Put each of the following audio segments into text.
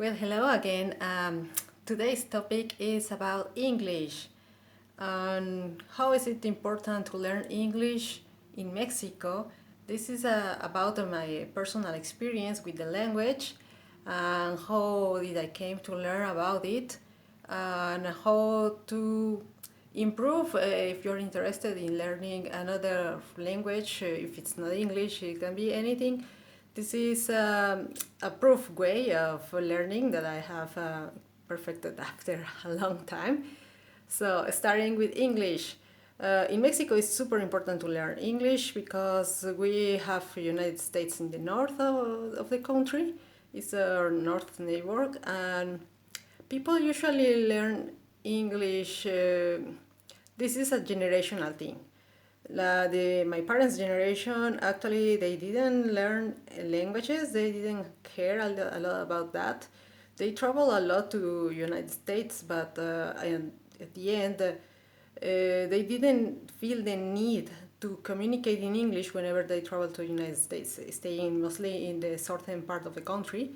Well, hello again. Today's topic is about English and how is it important to learn English in Mexico. This is about my personal experience with the language and how did I came to learn about it and how to improve if you're interested in learning another language. If it's not English, it can be anything. This is a proof way of learning that I have perfected after a long time. So, starting with English. In Mexico, it's super important to learn English because we have United States in the north of the country. It's our north neighbor, and people usually learn English. This is a generational thing. My parents' generation actually they didn't learn languages. They didn't care a lot about that. They travel a lot to United States, but and at the end, they didn't feel the need to communicate in English whenever they travel to United States, staying mostly in the southern part of the country,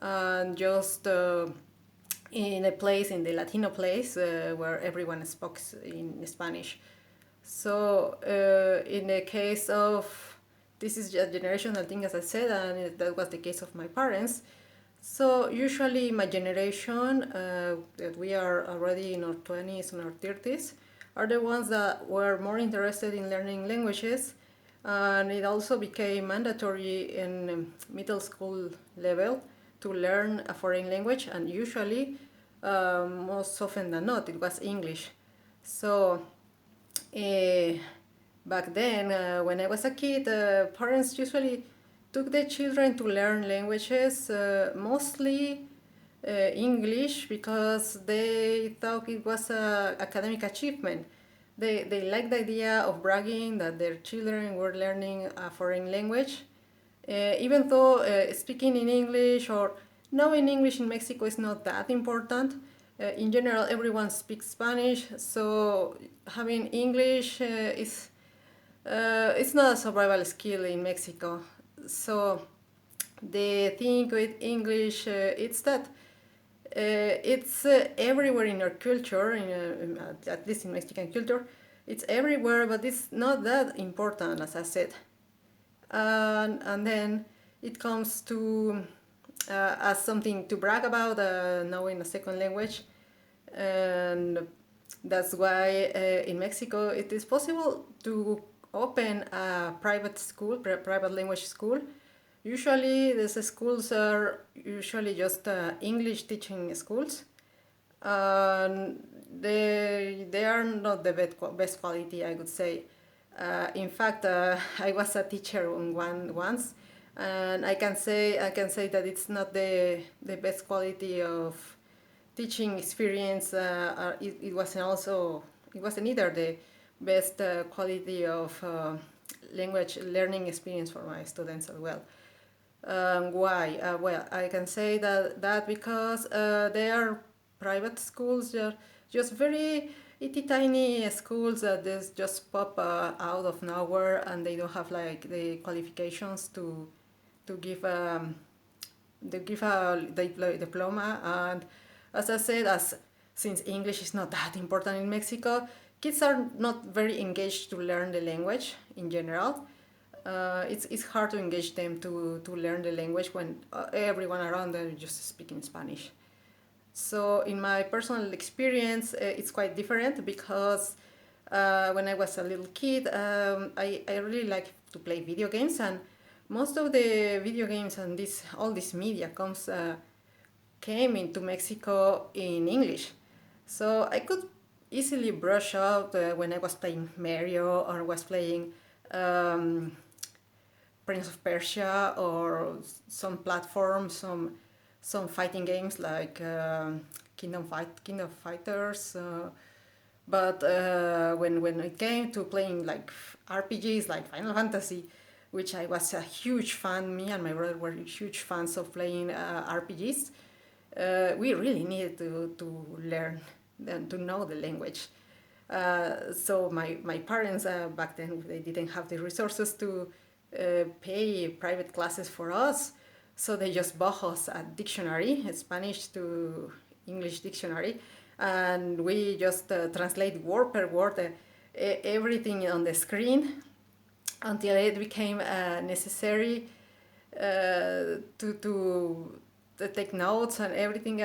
and just in a place in the Latino place where everyone speaks in Spanish. So in the case of this is a generational thing, as I said, and that was the case of my parents. So usually my generation, that we are already in our 20s and our 30s, are the ones that were more interested in learning languages, and it also became mandatory in middle school level to learn a foreign language, and usually, most often than not, it was English. So uh, back then, when I was a kid, parents usually took their children to learn languages, mostly English, because they thought it was an academic achievement. They liked the idea of bragging that their children were learning a foreign language, even though speaking in English or knowing English in Mexico is not that important. In general, everyone speaks Spanish, so having English is it's not a survival skill in Mexico. So the thing with English it's that it's everywhere in our culture, at least in Mexican culture. It's everywhere, but it's not that important, as I said. And then it comes to as something to brag about, knowing a second language, and that's why in Mexico it is possible to open a private school, private language school. Usually, these schools are usually just English teaching schools. They are not the best quality, I would say. In fact, I was a teacher on one once, and I can say that it's not the best quality of teaching experience. It wasn't either the best quality of language learning experience for my students as well. Why? Well, I can say that because they are private schools, they're just very itty tiny schools that just pop out of nowhere, and they don't have like the qualifications to give a diploma. And as I said, as since English is not that important in Mexico, kids are not very engaged to learn the language in general. It's hard to engage them to learn the language when everyone around them is just speaking Spanish. So in my personal experience, it's quite different because when I was a little kid, I really like to play video games, and most of the video games and all this media came into Mexico in English. So I could easily brush out when I was playing Mario or was playing um, Prince of Persia or some platforms, some fighting games like Kingdom Fighters. But when it came to playing like RPGs like Final Fantasy, which I was a huge fan, me and my brother were huge fans of playing RPGs. We really needed to learn and to know the language. So my parents back then they didn't have the resources to pay private classes for us. So they just bought us a dictionary, a Spanish to English dictionary, and we just translate word per word everything on the screen until it became necessary to take notes and everything.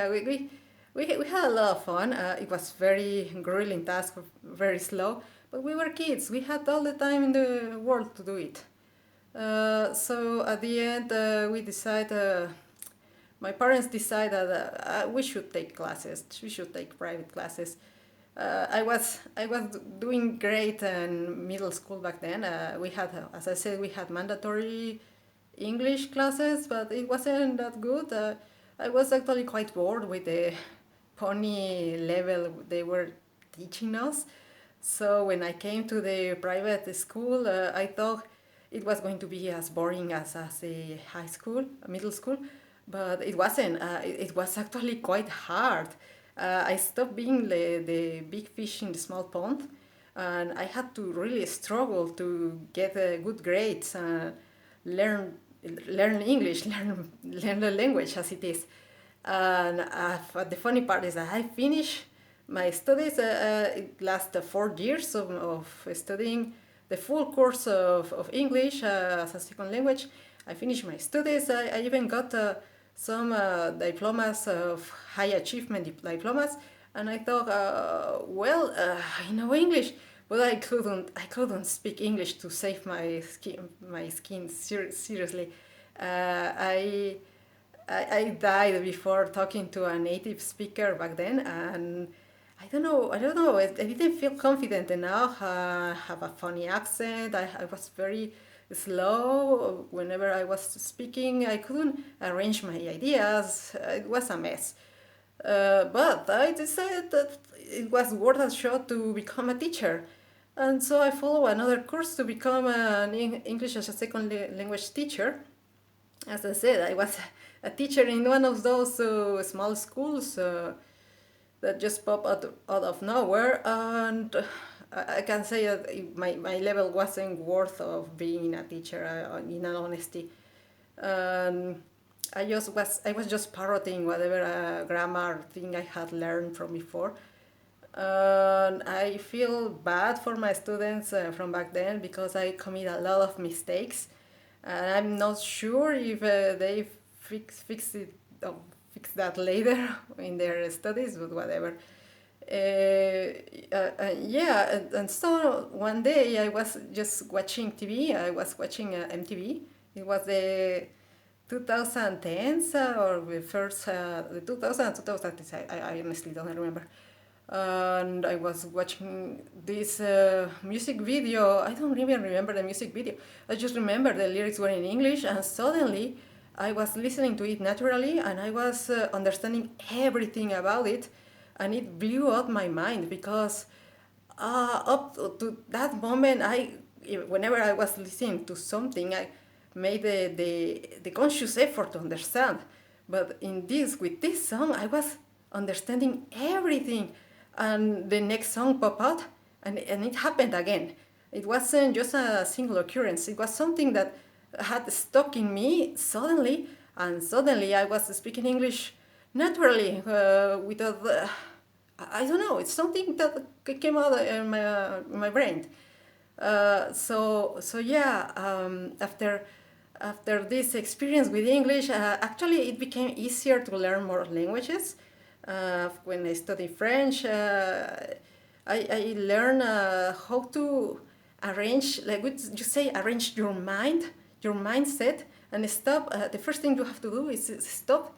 We had a lot of fun. It was very grueling task, very slow, but we were kids. We had all the time in the world to do it. So at the end, we decided. My parents decided we should take classes. We should take private classes. I was doing great in middle school back then. We had, as I said, we had mandatory English classes, but it wasn't that good. I was actually quite bored with the pony level they were teaching us. So when I came to the private school, I thought it was going to be as boring as a high school, middle school, but it wasn't. It was actually quite hard. I stopped being the big fish in the small pond, and I had to really struggle to get good grades, learn learn English, learn the language as it is. And but the funny part is that I finished my studies. It lasted 4 years of studying the full course of English as a second language. I finished my studies. I even got some diplomas of high achievement diplomas, and I thought, well, I know English, but I couldn't speak English to save my skin seriously. I I died before talking to a native speaker back then, and I don't know. I didn't feel confident enough. Have a funny accent. I was very slow whenever I was speaking. I couldn't arrange my ideas. It was a mess. But I decided that it was worth a shot to become a teacher. And so I followed another course to become an English as a second language teacher. As I said, I was a teacher in one of those small schools that just pop out of nowhere, and I can say that my level wasn't worth of being a teacher, in all honesty. Um, I was just parroting whatever grammar thing I had learned from before. And I feel bad for my students from back then because I commit a lot of mistakes, and I'm not sure if they fix it fix that later in their studies, but whatever. Yeah, and so one day I was just watching TV. I was watching MTV. It was the 2010s or the 2010s. I honestly don't remember. And I was watching this music video. I don't even remember the music video. I just remember the lyrics were in English, and suddenly I was listening to it naturally, and I was understanding everything about it, and it blew out my mind because up to that moment, whenever I was listening to something, I made the conscious effort to understand. But with this song, I was understanding everything, and the next song popped out, and it happened again. It wasn't just a single occurrence. It was something that had stuck in me suddenly, and suddenly I was speaking English naturally without. I don't know. It's something that came out in my brain. So yeah. After this experience with English, actually it became easier to learn more languages. When I studied French, I learned how to arrange, like you say, arrange your mind, your mindset, and stop. The first thing you have to do is stop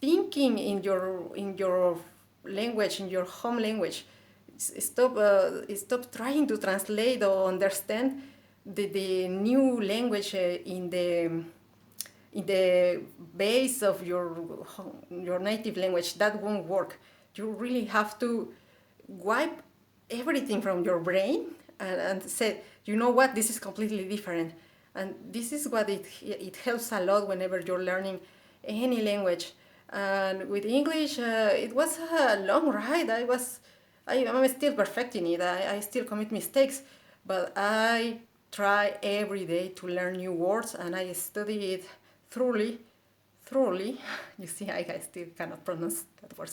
thinking in your language, in your home language. Stop trying to translate or understand the new language in the base of your native language. That won't work. You really have to wipe everything from your brain and say, you know what, this is completely different. And this is what it helps a lot whenever you're learning any language. And with English, it was a long ride. I'm still perfecting it. I still commit mistakes, but I try every day to learn new words, and I study it thoroughly. thoroughly. You see, I still cannot pronounce that word.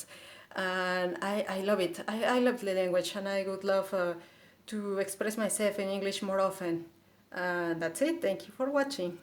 And I love it. I love the language, and I would love to express myself in English more often. That's it. Thank you for watching.